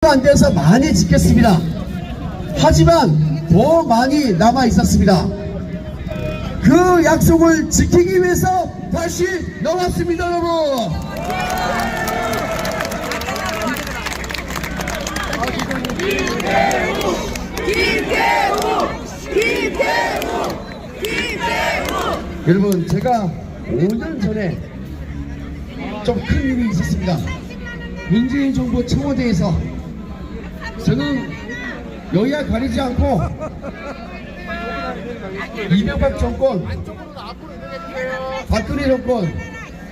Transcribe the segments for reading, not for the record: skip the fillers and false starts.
안 돼서 많이 지켰습니다. 하지만 더 많이 남아 있었습니다. 그 약속을 지키기 위해서 다시 나왔습니다, 여러분. 여러분, 제가 5년 전에 좀 큰 일이 있었습니다. 문재인 정부 청와대에서 저는 여야 가리지 않고 이명박 정권, 박근혜 정권,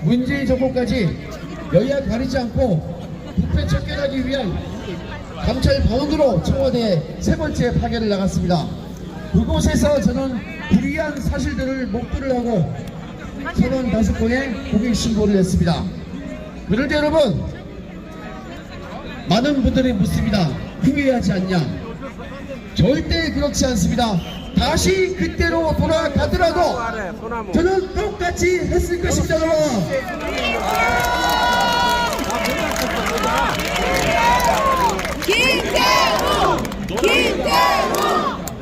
문재인 정권까지 여야 가리지 않고 부패 척결하기 위한 감찰 반원으로 청와대에 세 번째 파견을 나갔습니다. 그곳에서 저는 불이한 사실들을 목도를 하고 35건의 고객신고를 했습니다. 그런데 여러분, 많은 분들이 묻습니다. 후회하지 않냐? 절대 그렇지 않습니다. 다시 그때로 돌아가더라도 저는 똑같이 했을 것입니다, 여러분.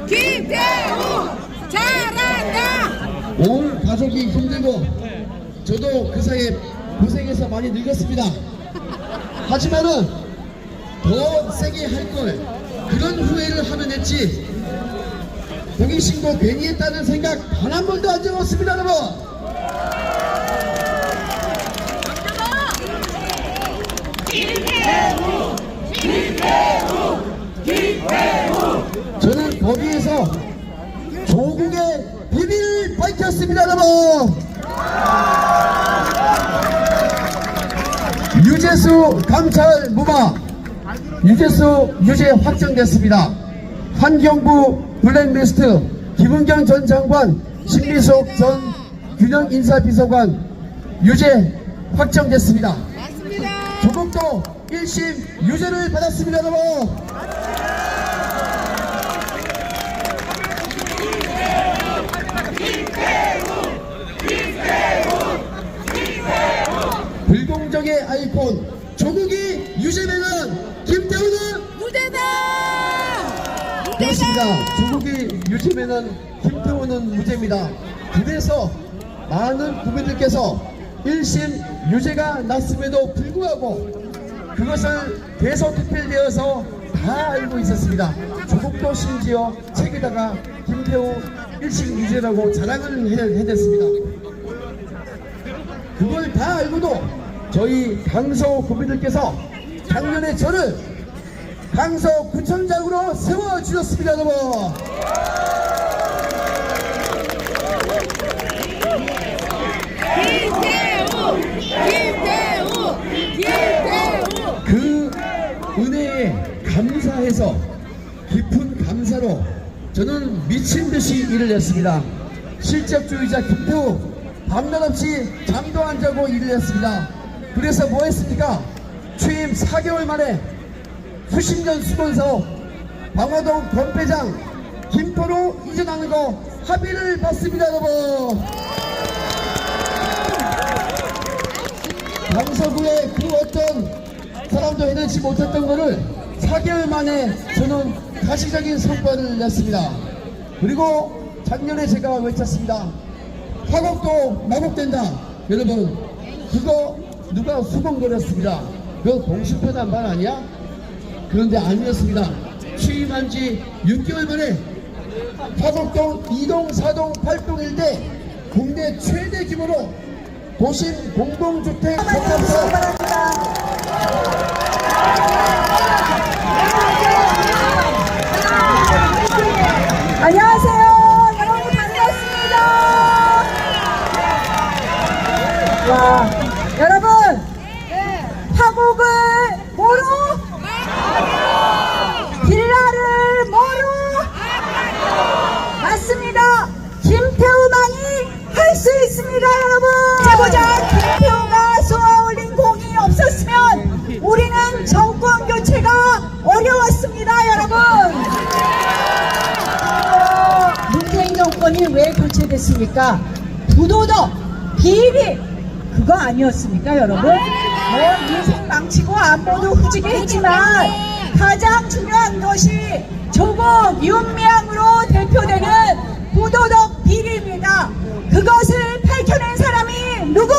김태우 잘한다. 온 가족이 힘들고 저도 그 사이에 고생해서 많이 늙었습니다. 하지만은 더 세게 할 걸, 그런 후회를 하면 했지 공익신고 괜히 했다는 생각 단 한 번도 안 적었습니다, 여러분. 저는 거기에서 조국의 비밀을 밝혔습니다, 여러분. 유재수 감찰 무마, 유재수 유죄 확정됐습니다. 환경부 블랙리스트 김은경 전 장관, 신미숙 전 균형인사비서관 유죄 확정됐습니다. 조국도 1심 유죄를 받았습니다, 여러분. 불공정의 아이콘 조국이 유죄면은 김태우는 무대다. 그렇습니다. 조국이 유죄면은 김태우는 무죄입니다. 그래서 많은 국민들께서 1심 유죄가 났음에도 불구하고 그것을 대서특필되어서 다 알고 있었습니다. 조국도 심지어 책에다가 김태우 1심 유죄라고 자랑을 해냈습니다. 그걸 다 알고도 저희 강서 국민들께서 작년에 저를 강서 구청장으로 세워주셨습니다, 여러분. 김태우 그 은혜에 감사해서 깊은 감사로 저는 미친듯이 일을 했습니다. 실적주의자 김태우 밤낮 없이 잠도 안 자고 일을 했습니다. 그래서 뭐 했습니까? 취임 4개월 만에 수십 년 수건사업 방화동 건배장 김포로 이전하는 거 합의를 받습니다, 여러분. 강서구의 그 어떤 사람도 해내지 못했던 거를 4개월 만에 저는 가시적인 성과를 냈습니다. 그리고 작년에 제가 외쳤습니다. 화곡도 마곡된다. 여러분, 그거 누가 수건거렸습니다. 그거 공수표단반 아니야? 그런데 아니었습니다. 취임한 지 6개월 만에 화곡동 2동, 4동, 8동 일대 국내 최대 규모로 도심 공동주택 적합사 안녕하세요. 여러분 반갑습니다. 와, 여러분 화곡을 뭐로? 빌라를 뭐로? 맞습니다. 김태우만이 할 수 있습니다, 여러분. 해보자. 김태우가 쏘아올린 공이 없었으면 우리는 정권 교체가 어려웠습니다, 여러분. 문재인 정권이 왜 교체됐습니까? 부도덕, 비리, 그거 아니었습니까, 여러분? 뭐 인생 망치고 안보도 후지게 했지만 이러한 것이 조국 윤미향으로 대표되는 부도덕 비리입니다. 그것을 밝혀낸 사람이 누구?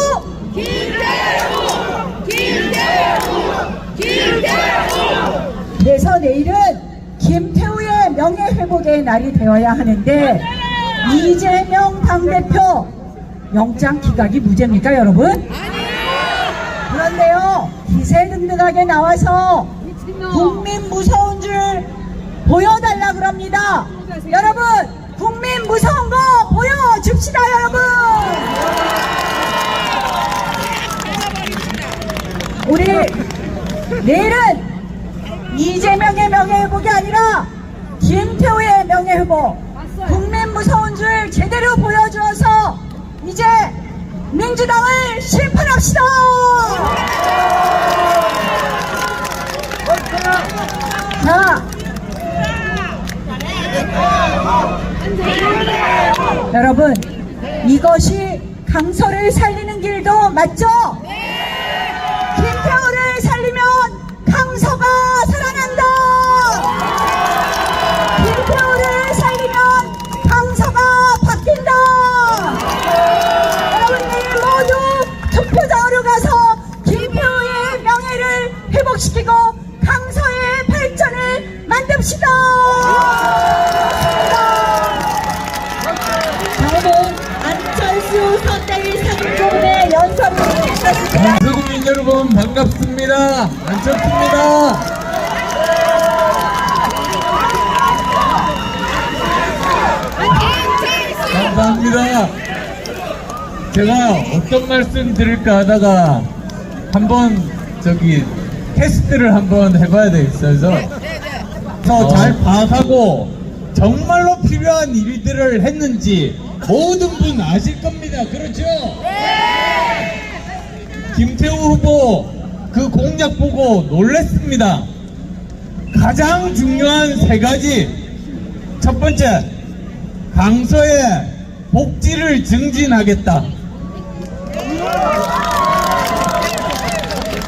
그래서 내일은 김태우의 명예회복의 날이 되어야 하는데 이재명 당대표 영장 기각이 무죄입니까 여러분? 그런데요 기세등등하게 나와서 국민 무서운 줄 보여달라 그럽니다. 여러분 국민 무서운 거 보여줍시다 여러분. 우리 내일은 이재명의 명예회복이 아니라 김태우의 명예회복, 국민 무서운 줄 제대로 보여주어서 이제 민주당을 심판합시다. 자, 여러분 이것이 강서를 살리는 길도 맞죠? 김태우를 살리면 강서가 살아난다. 김태우를 살리면 강서가 바뀐다. 여러분들 모두 투표장으로 가서 김태우의 명예를 회복시키고 강서의 발전을 만듭시다. 다음은 안철수 선대위 상임고문의 연설을 하겠습니다. 국민 여러분 반갑습니다. 안철수입니다. 감사합니다. 제가 어떤 말씀 드릴까 하다가 한번 테스트를 한번 해봐야 되겠어서 잘 파악하고 정말로 필요한 일들을 했는지 모든 분 아실 겁니다. 그렇죠? 김태우 후보 그 공약 보고 놀랬습니다. 가장 중요한 세 가지. 첫 번째, 강서의 복지를 증진하겠다.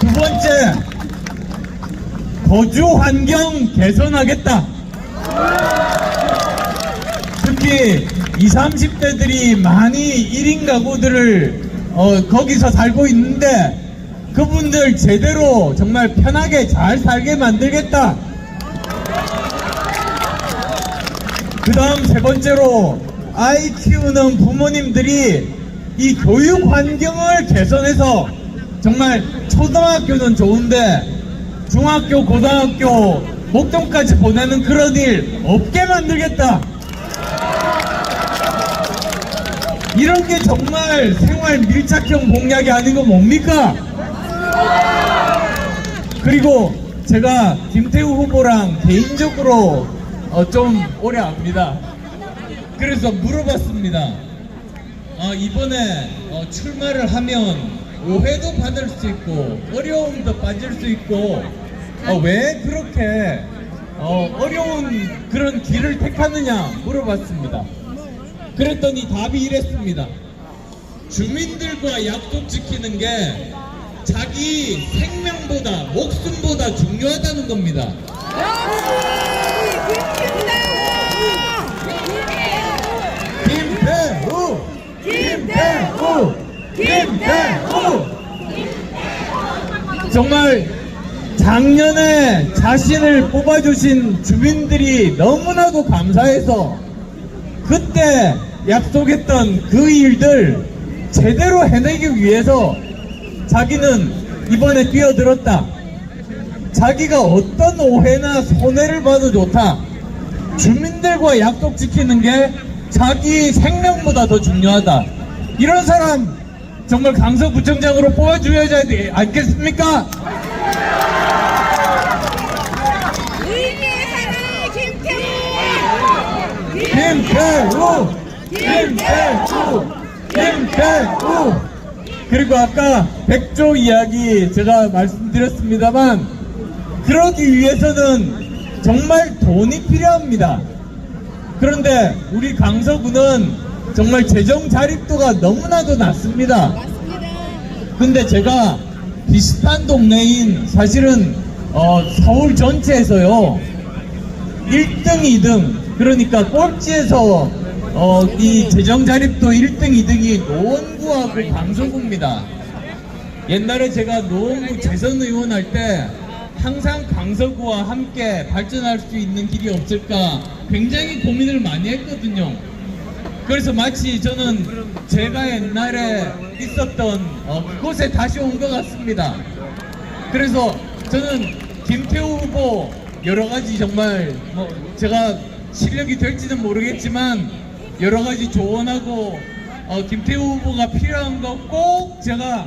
두 번째, 거주 환경 개선하겠다. 특히 20, 30대들이 많이 1인 가구들을 거기서 살고 있는데 그분들 제대로 정말 편하게 잘 살게 만들겠다. 그 다음 세 번째로 아이 키우는 부모님들이 이 교육 환경을 개선해서 정말 초등학교는 좋은데 중학교, 고등학교, 목동까지 보내는 그런 일 없게 만들겠다. 이런 게 정말 생활 밀착형 공약이 아니고 뭡니까? 그리고 제가 김태우 후보랑 개인적으로 좀 오래 압니다. 그래서 물어봤습니다. 이번에 출마를 하면 오해도 받을 수 있고 어려움도 빠질 수 있고 왜 그렇게 어려운 그런 길을 택하느냐 물어봤습니다. 그랬더니 답이 이랬습니다. 주민들과 약속 지키는 게 자기 생명보다 목숨보다 중요하다는 겁니다. 김태우! 김태우! 김태우! 정말 작년에 자신을 뽑아주신 주민들이 너무나도 감사해서 그때 약속했던 그 일들 제대로 해내기 위해서 자기는 이번에 뛰어들었다. 자기가 어떤 오해나 손해를 봐도 좋다. 주민들과 약속 지키는 게 자기 생명보다 더 중요하다. 이런 사람 정말 강서구청장으로 뽑아줘야 되지 않겠습니까? 김태우! 김태우! 김태우! 그리고 아까 100조 이야기 제가 말씀드렸습니다만 그러기 위해서는 정말 돈이 필요합니다. 그런데 우리 강서구는 정말 재정 자립도가 너무나도 낮습니다. 근데 제가 비슷한 동네인 사실은 서울 전체에서요 1등, 2등, 그러니까 꼴찌에서 이 재정 자립도 1등, 2등이 노원구하고 강서구입니다. 옛날에 제가 노원구 재선 의원 할 때 항상 강서구와 함께 발전할 수 있는 길이 없을까 굉장히 고민을 많이 했거든요. 그래서 마치 저는 제가 옛날에 있었던 그곳에 다시 온 것 같습니다. 그래서 저는 김태우 후보 여러가지 정말 제가 실력이 될지는 모르겠지만 여러가지 조언하고 김태우 후보가 필요한 거 꼭 제가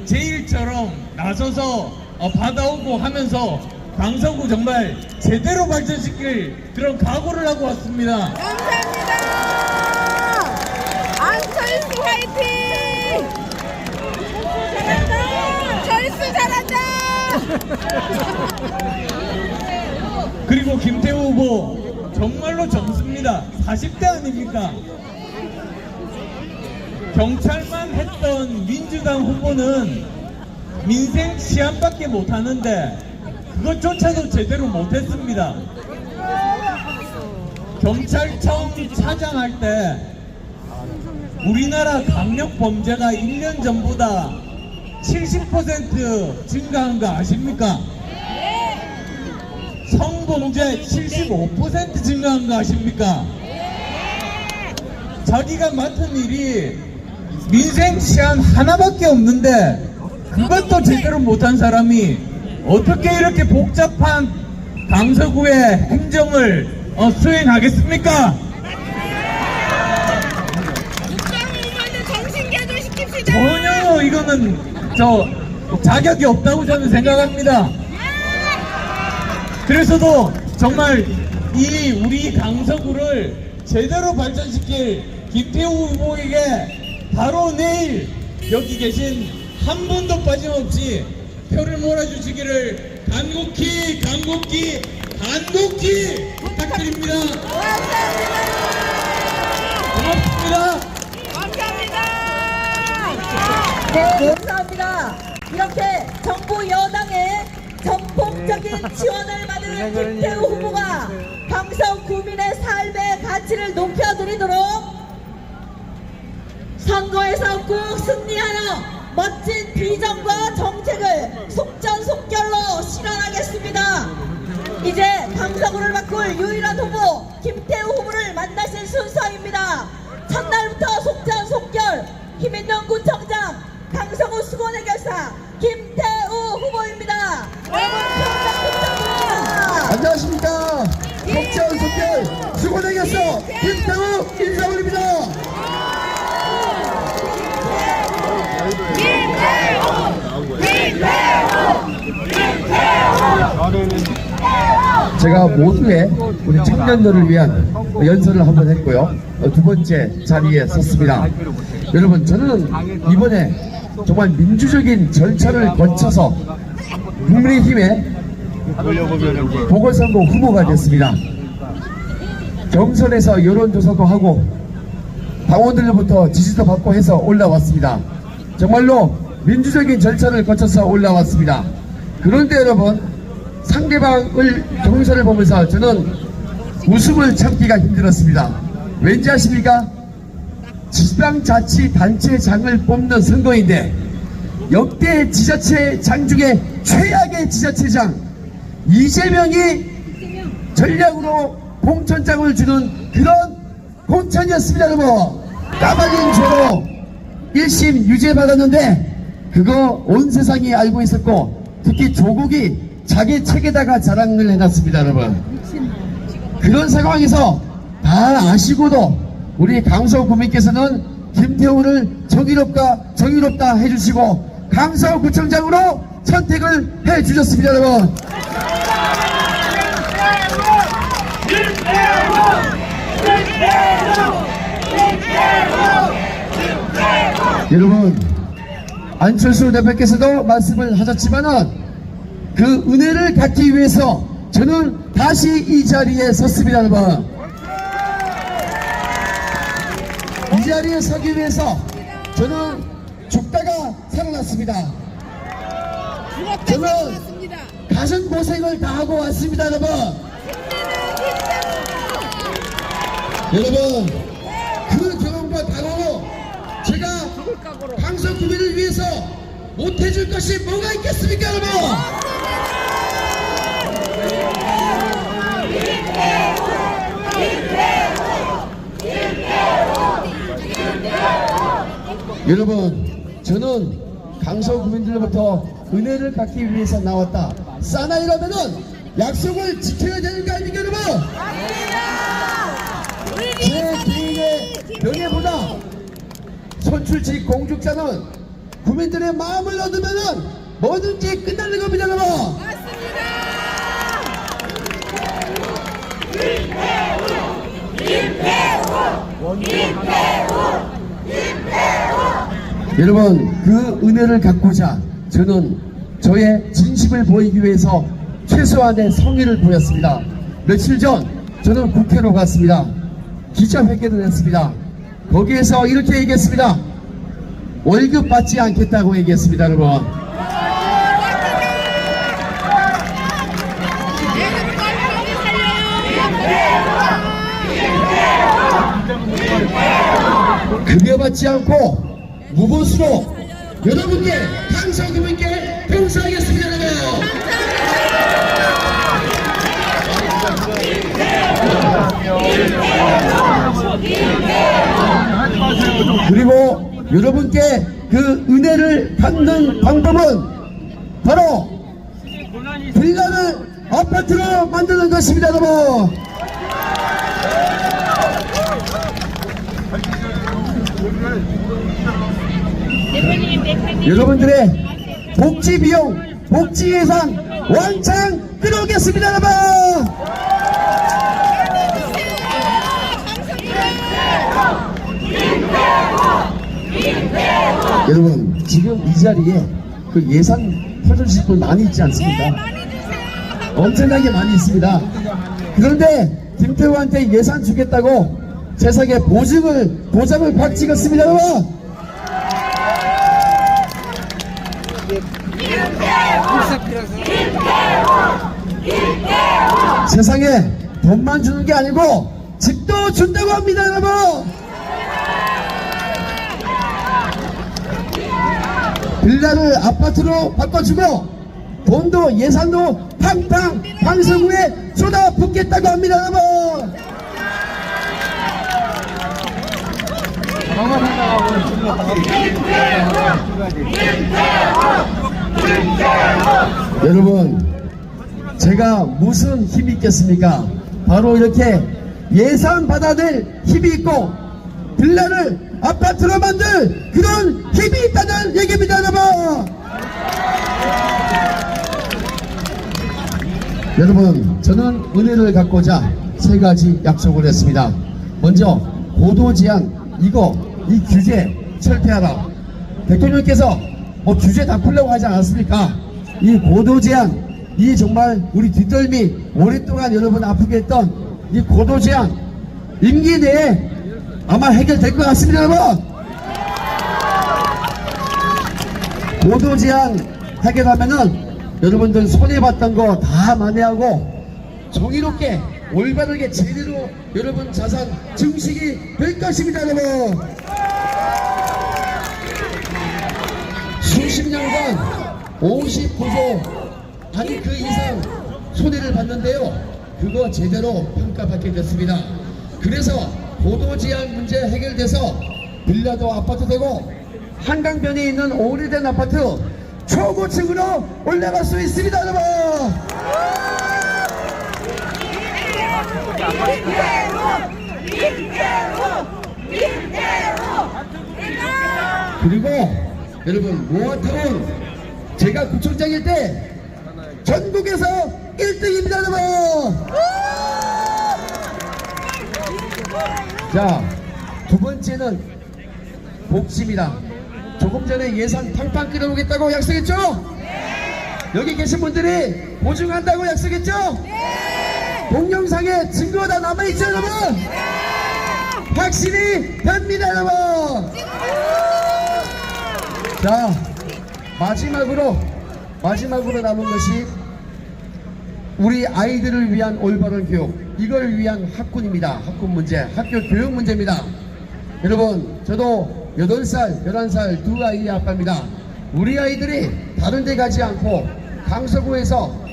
제 일처럼 나서서 받아오고 하면서 강서구 정말 제대로 발전시킬 그런 각오를 하고 왔습니다. 감사합니다. 안철수 화이팅! 잘한다! 철수 잘한다! 그리고 김태우 후보 정말로 젊습니다. 40대 아닙니까? 경찰만 했던 민주당 후보는 민생 시안밖에 못하는데 그것조차도 제대로 못했습니다. 경찰청 차장할 때 우리나라 강력 범죄가 1년 전보다 70% 증가한 거 아십니까? 성범죄 75% 증가한 거 아십니까? 자기가 맡은 일이 민생 시안 하나밖에 없는데 그것도 제대로 못한 사람이 어떻게 이렇게 복잡한 강서구의 행정을 수행하겠습니까? 전혀 이거는 자격이 없다고 저는 생각합니다. 그래서도 정말 이 우리 강서구를 제대로 발전시킬 김태우 후보에게 바로 내일 여기 계신 한 분도 빠짐없이 표를 몰아주시기를 간곡히 부탁드립니다. 고맙습니다. 네, 감사합니다. 이렇게 정부 여당의 전폭적인 지원을 받은 김태우 후보가 강서 구민의 삶의 가치를 높여드리도록 선거에서 꼭 승리하는 멋진 비전과 정책을 속전속결로 실현하겠습니다. 이제 강서구를 바꿀 유일한 후보 김태우 후보를 만나실 순서입니다. 첫날부터 속전속결 힘있는 구청장 강서구 수건해결사 김태우 후보입니다. 여러분 평생 안녕하십니까. 속전속결 수고되겠어 김태우 인사 올립니다. 제가 모두의 우리 청년들을 위한 연설을 한번 했고요. 두 번째 자리에 섰습니다. 여러분, 저는 이번에 정말 민주적인 절차를 거쳐서 국민의힘의 보궐선거 후보가 됐습니다. 경선에서 여론조사도 하고 당원들로부터 지지도 받고 해서 올라왔습니다. 정말로 민주적인 절차를 거쳐서 올라왔습니다. 그런데 여러분, 상대방을 경선을 보면서 저는 웃음을 참기가 힘들었습니다. 왠지 아십니까? 지방자치단체장을 뽑는 선거인데 역대 지자체장 중에 최악의 지자체장 이재명이 전략으로 공천장을 주는 그런 공천이었습니다. 여러분, 까발린 죄로 1심 유죄 받았는데 그거 온 세상이 알고 있었고 특히 조국이 자기 책에다가 자랑을 해놨습니다. 여러분, 그런 상황에서 다 아시고도 우리 강서구민께서는 김태우를 정의롭다 해주시고 강서구청장으로 선택을 해주셨습니다. 여러분, 여러분, 안철수 대표께서도 말씀을 하셨지만은 그 은혜를 갖기 위해서 저는 다시 이 자리에 섰습니다. 여러분, 이 자리에 서기 위해서 저는 죽다가 살아났습니다. 저는 가슴 고생을 다 하고 왔습니다. 여러분, 여러분, 그 경험과 다가로 제가 강서 구민을 위해서 못해줄 것이 뭐가 있겠습니까, 여러분? 여러분, 저는 강서 구민들로부터 은혜를 갖기 위해서 나왔다. 사나이라면은 약속을 지켜야 되는 거 아닙니까, 여러분? 제 개인의 명예보다 선출직 공직자는 구민들의 마음을 얻으면은 뭐든지 끝나는 겁니다, 여러분. 여러분, 그 은혜를 갖고자 저는 저의 진심을 보이기 위해서 최소한의 성의를 보였습니다. 며칠 전 저는 국회로 갔습니다. 기자회견을 했습니다. 거기에서 이렇게 얘기했습니다. 월급 받지 않겠다고 얘기했습니다, 여러분. 급여 받지 않고 무보수로 여러분께 강서구민께 봉사하겠습니다, 여러분. 그리고 여러분께 그 은혜를 받는 방법은 바로 빌라를 아파트로 만드는 것입니다, 여러분. 여러분들의 복지 비용, 복지 예산 왕창 끌어오겠습니다, 여러분. 여러분, 지금 이 자리에 그 예산 터주실 분 많이 있지 않습니까? 엄청나게 많이 있습니다. 그런데 김태우한테 예산 주겠다고 세상에 보장을 팍 찍었습니다, 여러분. 세상에 돈만 주는 게 아니고 집도 준다고 합니다, 여러분. 빌라를 아파트로 바꿔주고 돈도 예산도 팡팡 강서구에 쏟아붓겠다고 합니다, 여러분. 여러분, 제가 무슨 힘이 있겠습니까? 바로 이렇게 예산 받아낼 힘이 있고 빌라를 아파트로 만들 그런 힘이 있다는 얘기입니다, 여러분. 여러분, 저는 은혜를 갖고자 세 가지 약속을 했습니다. 먼저 고도제한 이 규제 철폐하라. 대통령께서 뭐 규제 다 풀려고 하지 않았습니까? 이 고도제한, 이 정말 우리 뒷덜미 오랫동안 여러분 아프게 했던 이 고도제한 임기 내에 아마 해결될 것 같습니다, 여러분. 고도제한 해결하면은 여러분들 손해봤던 거 다 만회하고 정의롭게 올바르게 제대로 여러분 자산 증식이 될 것입니다, 여러분. 수십 년간 59조 아니 그 이상 손해를 봤는데요, 그거 제대로 평가받게 됐습니다. 그래서 고도제한 문제 해결돼서 빌라도 아파트 되고 한강변에 있는 오래된 아파트 초고층으로 올라갈 수 있습니다, 여러분. 그리고 여러분, 모아타운 제가 구청장일 때 전국에서 1등입니다, 여러분. 자, 두 번째는 복지입니다. 조금 전에 예산 팡팡 끌어오겠다고 약속했죠? 여기 계신 분들이 보증한다고 약속했죠? 동영상에 증거가 다 남아있죠, 여러분? 확실히 됩니다, 여러분. 자, 마지막으로 남은 것이 우리 아이들을 위한 올바른 교육, 이걸 위한 학군입니다. 학군 문제, 학교 교육 문제입니다. 여러분, 저도 8살, 11살 두 아이의 아빠입니다. 우리 아이들이 다른 데 가지 않고 강서구에서